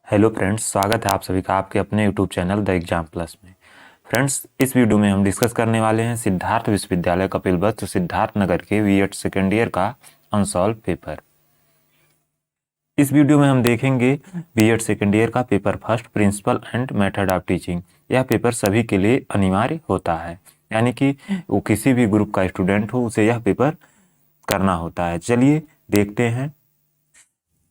Hello friends, स्वागत है आप सभी का आपके अपने YouTube channel the exam plus में। फ्रेंड्स, इस वीडियो में हम डिस्कस करने वाले हैं सिद्धार्थ विश्वविद्यालय कपिलवस्तु सिद्धार्थनगर के बीएड सेकेंड ईयर का अनसॉल्व पेपर। इस वीडियो में हम देखेंगे बीएड सेकेंड ईयर का paper first, principle and method of teaching. यह पेपर सभी के लिए अनिवार्य होता है, यानी कि वो किसी भी ग्रुप का स्टूडेंट हो उसे यह पेपर करना होता है। चलिए देखते हैं।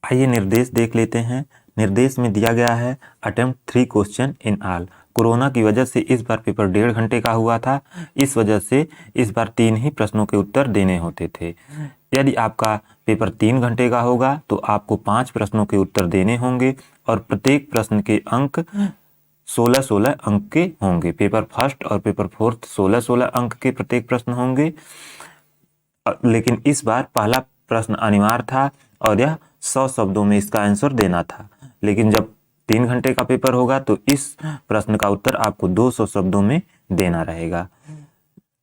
आइए निर्देश देख लेते हैं। निर्देश में दिया गया है attempt 3 question in all. Corona की वजह से इस बार पेपर 1.5 घंटे का हुआ था। इस वजह से इस बार 3 ही प्रश्नों के उत्तर देने होते थे। यदि आपका पेपर 3 घंटे का होगा तो आपको 5 प्रश्नों के उत्तर देने होंगे और प्रत्येक प्रश्न के अंक 16-16 अंक के होंगे। पेपर फर्स्ट और पेपर फोर्थ 16-16 अंक के प्रत्येक प्रश्न होंगे, लेकिन इस बार पहला प्रश्न अनिवार्य था और यह 100 शब्दों में इसका आंसर देना था। लेकिन जब 3 घंटे का पेपर होगा तो इस प्रश्न का उत्तर आपको 200 शब्दों में देना रहेगा।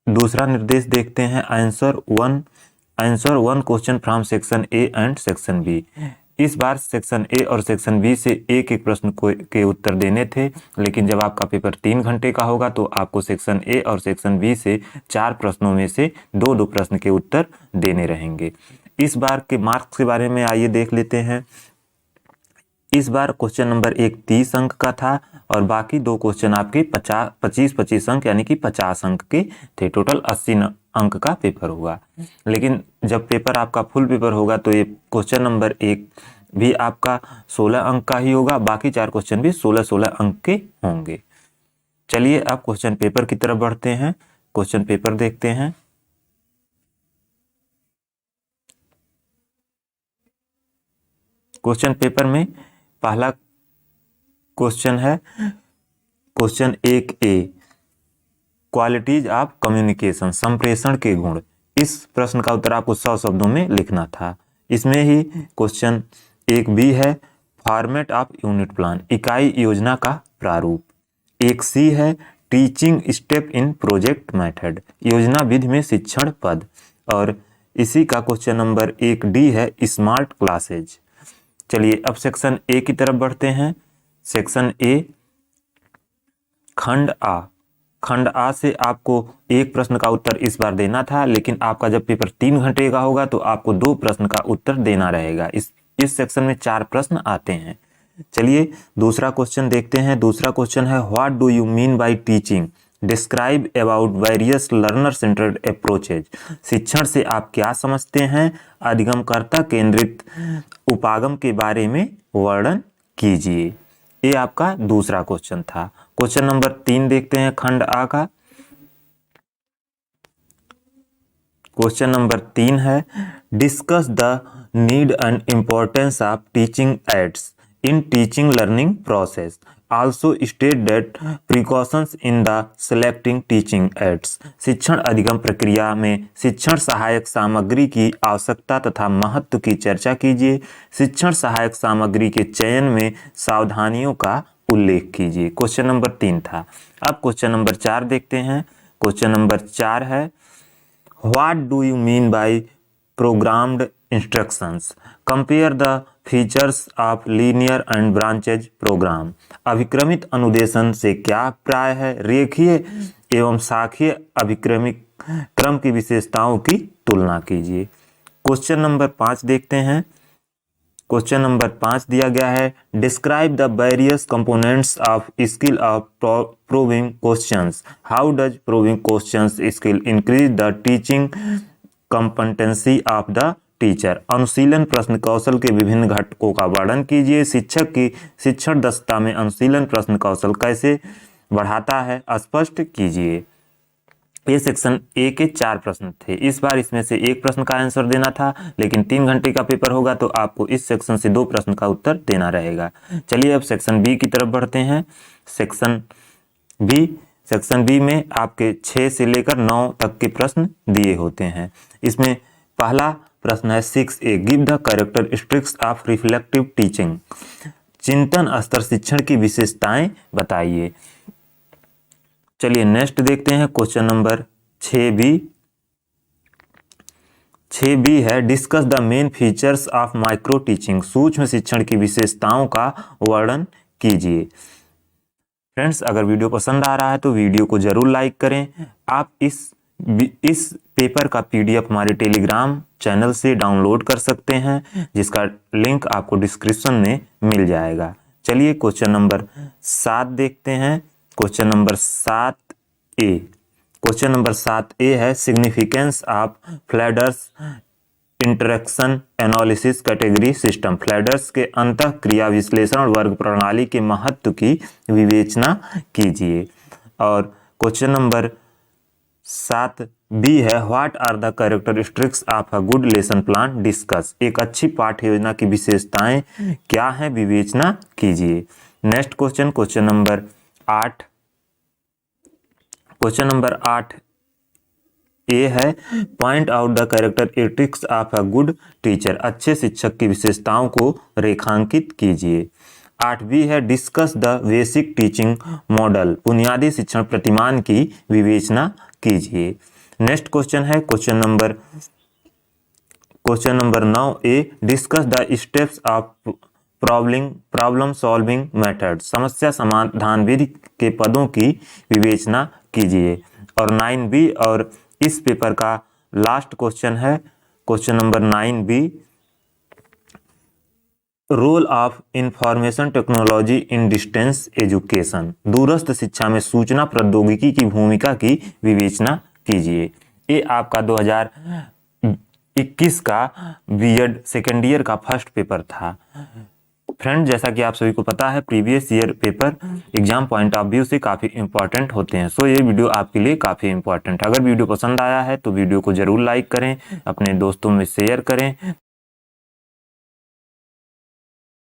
दूसरा निर्देश देखते हैं। Answer one question from section A and section B. इस बार सेक्शन ए और सेक्शन बी से एक एक प्रश्न के उत्तर देने थे, लेकिन जब आपका पेपर 3 घंटे का होगा तो आपको सेक्शन ए और सेक्शन बी से 4 प्रश्नों में से 2-2 प्रश्न के उत्तर देने रहेंगे। इस बार के मार्क्स के बारे में आइए देख लेते हैं। इस बार क्वेश्चन नंबर 1 30 अंक का था और बाकी 2 क्वेश्चन आपके 25 अंक यानी कि 50 अंक के थे। टोटल 80 अंक का पेपर हुआ। लेकिन जब पेपर आपका फुल पेपर होगा तो ये क्वेश्चन नंबर 1 भी आपका 16 अंक का ही होगा, बाकी 4 क्वेश्चन भी 16-16 अंक के होंगे। चलिए अब क्वेश्चन पेपर की तरफ बढ़ते हैं। क्वेश्चन पेपर देखते हैं। क्वेश्चन पेपर में पहला क्वेश्चन है question 1A, qualities of communication, संप्रेषण के गुण। इस प्रश्न का उत्तर आपको 100 शब्दों में लिखना था। इसमें ही क्वेश्चन 1B है, फॉर्मेट ऑफ यूनिट प्लान, इकाई योजना का प्रारूप। 1C है, teaching step in project method, योजना विधि में शिक्षण पद। और इसी का क्वेश्चन नंबर 1D है, स्मार्ट क्लासेज। चलिए अब सेक्शन ए की तरफ बढ़ते हैं। सेक्शन ए खंड आ से आपको एक प्रश्न का उत्तर इस बार देना था, लेकिन आपका जब पेपर 3 घंटे का होगा तो आपको 2 प्रश्न का उत्तर देना रहेगा। इस सेक्शन में 4 प्रश्न आते हैं। चलिए दूसरा क्वेश्चन देखते हैं। दूसरा क्वेश्चन है, what do you mean bye teaching, describe about various learner centred approaches. शिक्षण से आप क्या समझते हैं, अधिगमकर्ता केंद्रित उपागम के बारे में वर्णन कीजिए। ये आपका दूसरा क्वेश्चन था। क्वेश्चन नंबर 3 देखते हैं खंड आ का। क्वेश्चन नंबर 3 है, discuss the need and importance of teaching ads in teaching learning process, also state that precautions in the selecting teaching ads. शिक्षण अधिगम प्रक्रिया में शिक्षण सहायक सामग्री की आवश्यकता तथा महत्व की चर्चा कीजिए। शिक्षण सहायक सामग्री के चयन में सावधानियों का उल्लेख कीजिए। क्वेश्चन नंबर 3 था। अब क्वेश्चन नंबर 4 देखते हैं। क्वेश्चन नंबर 4 है, what do you mean by programmed instructions, compare the features of linear and branches program. अभिक्रमित अनुदेशन से क्या अभिप्राय है, रेखीय एवं शाखीय अभिक्रमिक क्रम की विशेषताओं की तुलना कीजिए। क्वेश्चन नंबर 5 देखते हैं। क्वेश्चन नंबर 5 दिया गया है, describe the various components of skill of probing questions, how does probing questions skill increase the teaching competency of the teacher. अनुशीलन प्रश्न कौशल के विभिन्न घटकों का वर्णन कीजिए। शिक्षक की शिक्षण दक्षता में अनुशीलन प्रश्न कौशल कैसे बढ़ाता है, स्पष्ट कीजिए। ये सेक्शन ए के 4 प्रश्न थे। इस बार इसमें से एक प्रश्न का आंसर देना था, लेकिन 3 घंटे का पेपर होगा तो आपको इस सेक्शन से 2 प्रश्न का उत्तर देना रहेगा। चलिए अब सेक्शन बी की तरफ बढ़ते हैं। सेक्शन बी में आपके 6 से लेकर 9 तक के प्रश्न दिए होते हैं। इसमें पहला प्रश्न है 6A, give the characteristics of reflective teaching, चिंतन स्तर शिक्षण की विशेषताएं बताइए। चलिए नेक्स्ट देखते हैं क्वेश्चन नंबर 6B। 6B है discuss the main features of micro teaching, सूक्ष्म शिक्षण की विशेषताओं का वर्णन कीजिए। फ्रेंड्स, अगर वीडियो पसंद आ रहा है तो वीडियो को जरूर लाइक करें। आप इस पेपर का PDF हमारे टेलीग्राम चैनल से डाउनलोड कर सकते हैं, जिसका लिंक आपको डिस्क्रिप्शन में मिल जाएगा। चलिए क्वेश्चन नंबर 7 देखते हैं। Question number 7A। Question number 7A है significance of Flanders interaction analysis category system, Flanders के अंतःक्रिया विश्लेषण वर्ग प्रणाली के महत्व की विवेचना कीजिए। और क्वेश्चन नंबर 7B है what are the characteristics of a good lesson plan, discuss, एक अच्छी पाठ्य योजना की विशेषताएं क्या हैं, विवेचना कीजिए। Next question, question number 8। Question number 8A है point out the characteristics of a good teacher, अच्छे शिक्षक की विशेषताओं को रेखांकित कीजिए। 8B है discuss the basic teaching model, बुनियादी शिक्षण प्रतिमान की विवेचना कीजिए। नेक्स्ट क्वेश्चन है question number 9A discuss the steps of problem solving method, समस्या समाधान विधि के पदों की विवेचना कीजिए। और 9B और इस पेपर का लास्ट क्वेश्चन है question number 9B role of information technology in distance education, दूरस्थ शिक्षा में सूचना प्रौद्योगिकी की भूमिका की विवेचना कीजिए। ये आपका 2021 का B.Ed सेकेंड ईयर का फर्स्ट पेपर था। फ्रेंड, जैसा कि आप सभी को पता है previous year paper exam point of view से काफ़ी इंपॉर्टेंट होते हैं। सो ये वीडियो आपके लिए काफ़ी इंपॉर्टेंट है। अगर वीडियो पसंद आया है तो वीडियो को जरूर लाइक करें, अपने दोस्तों में शेयर करें